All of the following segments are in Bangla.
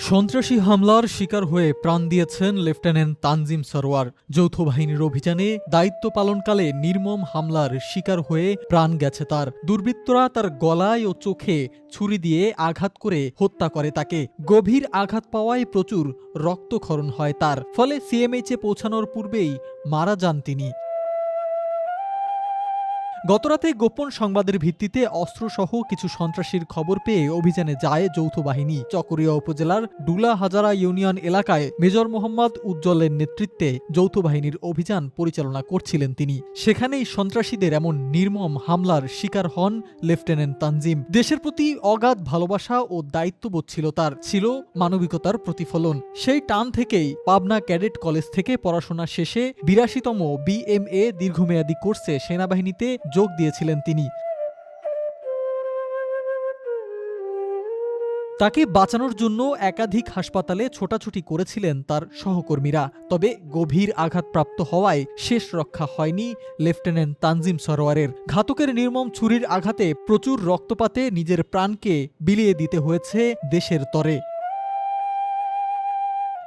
সন্ত্রাসী হামলার শিকার হয়ে প্রাণ দিয়েছেন লেফটেন্যান্ট তানজিম সরোয়ার। যৌথ বাহিনীর অভিযানে দায়িত্ব পালনকালে নির্মম হামলার শিকার হয়ে প্রাণ গেছে তার। দুর্বৃত্তরা তার গলায় ও চোখে ছুরি দিয়ে আঘাত করে হত্যা করে তাকে। গভীর আঘাত পাওয়ায় প্রচুর রক্তক্ষরণ হয় তার, ফলে সিএমএইচে পৌঁছানোর পূর্বেই মারা যান তিনি। গতরাতে গোপন সংবাদের ভিত্তিতে অস্ত্রসহ কিছু সন্ত্রাসীর খবর পেয়ে অভিযানে যায় যৌথ বাহিনী। চকরিয়া উপজেলার ডুলা হাজারা ইউনিয়ন এলাকায় মেজর মোহাম্মদ উজ্জ্বলের নেতৃত্বে যৌথ বাহিনীর অভিযান পরিচালনা করছিলেন তিনি। সেখানেই সন্ত্রাসীদের এমন নির্মম হামলার শিকার হন লেফটেন্যান্ট তানজিম। দেশের প্রতি অগাধ ভালোবাসা ও দায়িত্ববোধ ছিল তার, ছিল মানবিকতার প্রতিফলন। সেই টান থেকেই পাবনা ক্যাডেট কলেজ থেকে পড়াশোনা শেষে ৮২তম BMA দীর্ঘমেয়াদী কোর্সে সেনাবাহিনীতে যোগ দিয়েছিলেন তিনি। তাকে বাঁচানোর জন্য একাধিক হাসপাতালে ছোটাছুটি করেছিলেন তার সহকর্মীরা, তবে গভীর আঘাতপ্রাপ্ত হওয়ায় শেষ রক্ষা হয়নি লেফটেন্যান্ট তানজিম সরোয়ারের। ঘাতকের নির্মম ছুরির আঘাতে প্রচুর রক্তপাতে নিজের প্রাণকে বিলিয়ে দিতে হয়েছে দেশের তরে।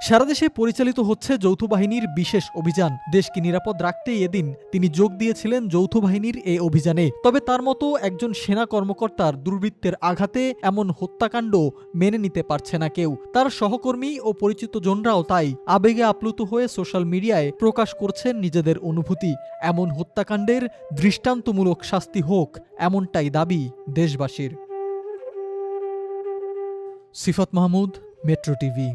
সারা দেশে পরিচালিত হচ্ছে যৌথ বাহিনীর বিশেষ অভিযান। দেশকে নিরাপদ রাখতেই এদিন তিনি যোগ দিয়েছিলেন যৌথ বাহিনীর এই অভিযানে। তবে তার মতো একজন সেনা কর্মকর্তার দুর্বৃত্তের আঘাতে এমন হত্যাকাণ্ড মেনে নিতে পারছে না কেউ। তার সহকর্মী ও পরিচিত জনরাও তাই আবেগে আপ্লুত হয়ে সোশ্যাল মিডিয়ায় প্রকাশ করছেন নিজেদের অনুভূতি। এমন হত্যাকাণ্ডের দৃষ্টান্তমূলক শাস্তি হোক, এমনটাই দাবি দেশবাসীর। সিফাত মাহমুদ, মেট্রো টিভি।